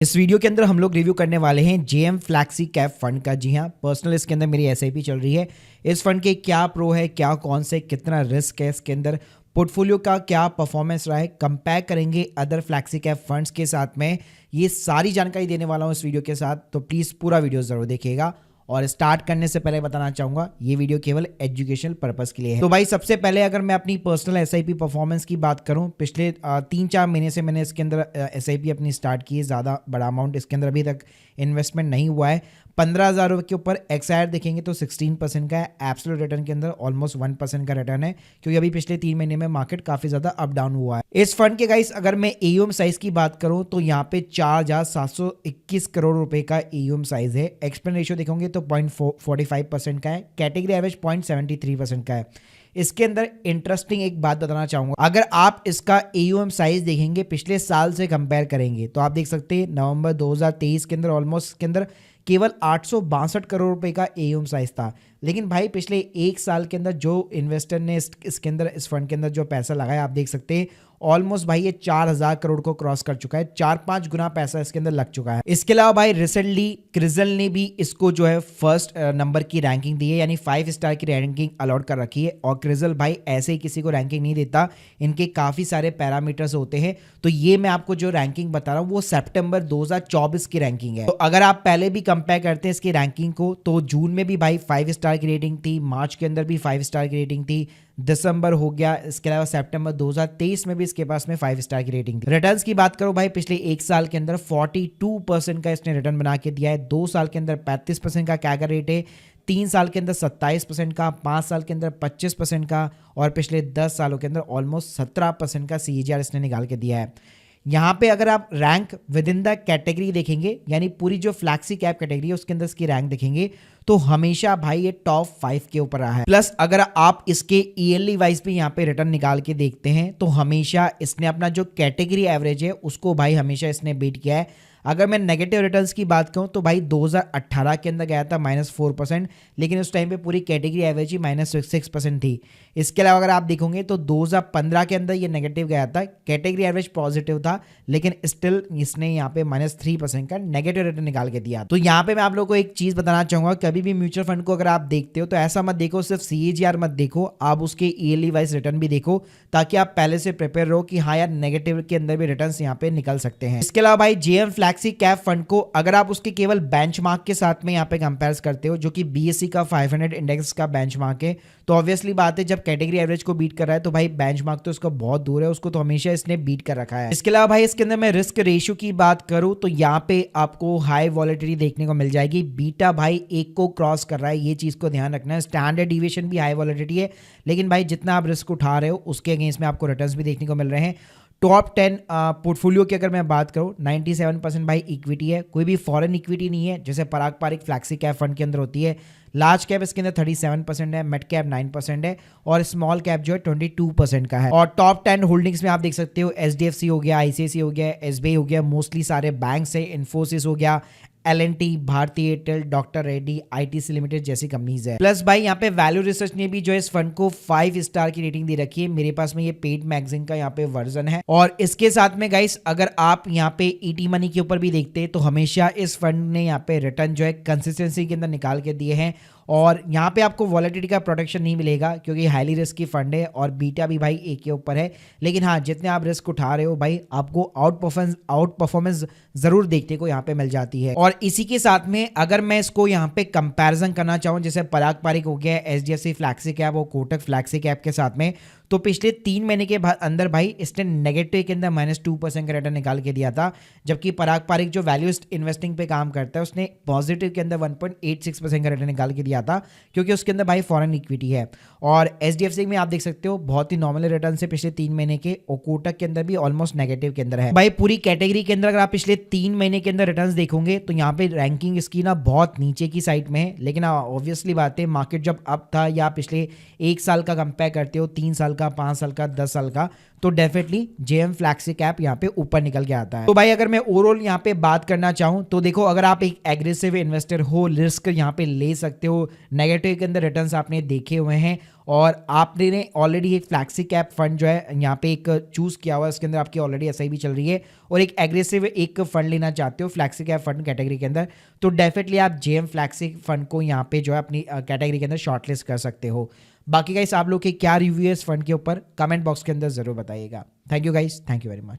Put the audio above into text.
इस वीडियो के अंदर हम लोग रिव्यू करने वाले हैं जेएम फ्लैक्सी कैप फंड का। जी हाँ, पर्सनल इसके अंदर मेरी एसआईपी चल रही है। इस फंड के क्या प्रो है, क्या कौन से, कितना रिस्क है इसके अंदर, पोर्टफोलियो का क्या परफॉर्मेंस रहा है, कंपेयर करेंगे अदर फ्लैक्सी कैप फंड्स के साथ में। ये सारी जानकारी देने वाला हूँ इस वीडियो के साथ, तो प्लीज़ पूरा वीडियो ज़रूर देखिएगा। और स्टार्ट करने से पहले बताना चाहूंगा ये वीडियो केवल एजुकेशनल पर्पस के लिए है। तो भाई सबसे पहले अगर मैं अपनी पर्सनल एसआईपी परफॉर्मेंस की बात करूं, पिछले 3-4 महीने से मैंने इसके अंदर एसआईपी अपनी स्टार्ट की है। ज़्यादा बड़ा अमाउंट इसके अंदर अभी तक इन्वेस्टमेंट नहीं हुआ है। 15,000 रुपये के ऊपर एक्सआईआर देखेंगे तो 16% का है। एब्सोल्यूट रिटर्न के अंदर ऑलमोस्ट 1% का रिटर्न है, क्योंकि अभी पिछले 3 महीने में मार्केट काफ़ी ज़्यादा अप डाउन हुआ है। इस फंड के गाइस अगर मैं एयूएम साइज की बात करूं तो यहाँ पे 4,721 करोड़ रुपए का एयूएम साइज है। एक्सपेंस रेशियो देखोगे तो 0.45% का है। कैटेगरी एवरेज 0.73% का है। इसके अंदर इंटरेस्टिंग एक बात बताना चाहूंगा, अगर आप इसका एयूएम साइज देखेंगे पिछले साल से कंपेयर करेंगे तो आप देख सकते हैं नवंबर 2023 के अंदर ऑलमोस्ट के अंदर केवल 862 करोड़ रुपए का एयूएम साइज था। लेकिन भाई पिछले एक साल के अंदर जो इन्वेस्टर ने इसके अंदर इस फंड के अंदर जो पैसा लगाया, आप देख सकते हैं ऑलमोस्ट भाई ये 4,000 करोड़ को क्रॉस कर चुका है। 4-5 गुना पैसा इसके अंदर लग चुका है। इसके अलावा भाई रिसेंटली क्रिजल ने भी इसको जो है फर्स्ट नंबर की रैंकिंग दी है, यानी 5 स्टार की रैंकिंग अलॉट कर रखी है। और क्रिजल भाई ऐसे ही किसी को रैंकिंग नहीं देता, इनके काफ़ी सारे पैरामीटर्स होते हैं। तो ये मैं आपको जो रैंकिंग बता रहा हूँ वो सितंबर 2024 की रैंकिंग है। तो अगर आप पहले भी कंपेयर करते हैं इसकी रैंकिंग को, तो जून में भी भाई 5 स्टार की रेटिंग थी, मार्च के अंदर भी 5 स्टार की रेटिंग थी, दिसंबर हो गया, इसके अलावा सितंबर 2023 में भी इसके पास में 5 स्टार की रेटिंग थी। रिटर्न्स की बात करो भाई, पिछले एक साल के अंदर 42% का इसने रिटर्न बना के दिया है। 2 साल के अंदर 35% का कैगर रेट है, 3 साल के अंदर 27% का, 5 साल के अंदर 25% का, और पिछले 10 सालों के अंदर ऑलमोस्ट 17% का सीएजीआर इसने निकाल के दिया है। यहाँ पे अगर आप rank with in the category देखेंगे, यानी पूरी जो फ्लैक्सी कैप कैटेगरी है उसके अंदर इसकी रैंक देखेंगे, तो हमेशा भाई ये टॉप 5 के ऊपर रहा है। प्लस अगर आप इसके ईयरली वाइज भी यहाँ पे रिटर्न निकाल के देखते हैं तो हमेशा इसने अपना जो कैटेगरी एवरेज है उसको भाई हमेशा इसने बीट किया है। अगर मैं नेगेटिव रिटर्न्स की बात करूं तो भाई 2018 के अंदर गया था -4%, लेकिन उस टाइम पे पूरी कैटेगरी एवरेज ही -6% थी। इसके अलावा अगर आप देखोगे तो 2015 के अंदर ये नेगेटिव गया था, कैटेगरी एवरेज पॉजिटिव था, लेकिन स्टिल इसने यहाँ पे -3% का नेगेटिव रिटर्न निकाल के दिया। तो यहाँ पे मैं आप लोगों को एक चीज बताना चाहूंगा, कभी भी म्यूचुअल फंड को अगर आप देखते हो तो ऐसा मत देखो सिर्फ सीएजीआर मत देखो, आप उसके ईयरली वाइज रिटर्न भी देखो, ताकि आप पहले से प्रिपेयर रहो कि हाँ यार नेगेटिव के अंदर भी रिटर्न यहाँ पे निकल सकते हैं। इसके अलावा भाई जेएम फ्लैक्सी कैप फंड को अगर आप उसके केवल बेंचमार्क के साथ में यहाँ पे कंपेयर करते हो, जो कि बीएसई का 500 इंडेक्स का बेंचमार्क है, तो ऑब्वियसली बात है जब कैटेगरी एवरेज को बीट कर रहा है तो भाई बेंचमार्क तो उसका बहुत दूर है, उसको तो हमेशा इसने बीट कर रखा है। इसके अलावा भाई इसके अंदर मैं रिस्क रेशियो की बात करूं तो यहाँ पे आपको हाई वॉलेटिलिटी देखने को मिल जाएगी। बीटा भाई 1 को क्रॉस कर रहा है, ये चीज को ध्यान रखना है। स्टैंडर्ड डिविएशन भी हाई वॉलेटिलिटी है, लेकिन भाई जितना आप रिस्क उठा रहे हो उसके अगेंस्ट में आपको रिटर्न्स भी देखने को मिल रहे हैं। टॉप 10 पोर्टफोलियो की अगर मैं बात करूं 97% भाई इक्विटी है, कोई भी फॉरेन इक्विटी नहीं है जैसे पारंपरिक फ्लैक्सी कैप फंड के अंदर होती है। लार्ज कैप इसके अंदर 37% है, मिड कैप 9% है, और स्मॉल कैप जो है 22% का है। और टॉप 10 होल्डिंग्स में आप देख सकते हो एचडीएफसी हो गया, आईसीआईसीआई हो गया, एसबीआई हो गया, मोस्टली सारे बैंक्स है, इन्फोसिस हो गया, L and T, Bharti Airtel, doctor Reddy, ITC limited जैसी कंपनीज है। प्लस भाई यहाँ पे वैल्यू रिसर्च ने भी जो है इस फंड को 5 स्टार की रेटिंग दे रखी है। मेरे पास में ये पेड मैगजीन का यहाँ पे वर्जन है। और इसके साथ में गाइस अगर आप यहाँ पे ईटी मनी के ऊपर भी देखते हैं तो हमेशा इस फंड ने यहाँ पे रिटर्न जो है कंसिस्टेंसी के अंदर निकाल के दिए हैं। और यहाँ पे आपको वॉलेटिलिटी का प्रोटेक्शन नहीं मिलेगा क्योंकि हाईली रिस्की फंड है, और बीटा भी भाई 1 के ऊपर है। लेकिन हाँ, जितने आप रिस्क उठा रहे हो भाई आपको आउट परफॉर्मेंस जरूर देखने को यहाँ पे मिल जाती है। और इसी के साथ में अगर मैं इसको यहाँ पे कंपैरिजन करना चाहूँ, जैसे पारंपरिक हो गया, एचडीएफसी फ्लैक्सी कैप और कोटक फ्लैक्सी कैप के साथ में, तो पिछले 3 महीने के अंदर भाई इसने नेगेटिव के अंदर -2% का रिटर्न निकाल के दिया था, जबकि पारंपरिक जो वैल्यू इन्वेस्टिंग पे काम करता है उसने पॉजिटिव के अंदर 1.86% का रिटर्न निकाल के दिया था, क्योंकि उसके अंदर भाई फॉरेन इक्विटी है। और एचडीएफसी में आप देख सकते हो बहुत ही नॉर्मल रिटर्न से पिछले 3 महीने के, और कोटक के अंदर भी ऑलमोस्ट नेगेटिव के अंदर है। भाई पूरी कैटेगरी के अंदर अगर आप पिछले 3 महीने के अंदर रिटर्न देखोगे तो यहाँ पे रैंकिंग इसकी ना बहुत नीचे की साइड में है। लेकिन ऑब्वियसली बात है मार्केट जब अप था, या पिछले 1 साल का कंपेयर करते हो, 3 साल का, 5 साल का, 10 साल का, तो डेफिनेटली जेएम फ्लैक्सी कैप यहाँ पे ऊपर निकल के आता है। तो भाई अगर मैं ओवरऑल यहाँ पे बात करना चाहूँ तो देखो, अगर आप एक एग्रेसिव इन्वेस्टर हो, रिस्क यहाँ पे ले सकते हो, नेगेटिव के अंदर रिटर्न्स आपने देखे हुए हैं और आपने ऑलरेडी एक फ्लैक्सी कैप फंड जो है यहाँ पे एक चूज किया हुआ है, उसके अंदर आपकी ऑलरेडी एसआईपी चल रही है और एक एग्रेसिव एक फंड लेना चाहते हो फ्लैक्सी कैप फंड कैटेगरी के अंदर, तो डेफिनेटली आप जेएम फ्लैक्सी फंड को यहाँ पे जो है अपनी कैटेगरी के अंदर शॉर्टलिस्ट कर सकते हो। बाकी गाइस आप लोग के क्या रिव्यू है इस फंड के ऊपर, कमेंट बॉक्स के अंदर जरूर बताइएगा। Thank you guys, thank you very much.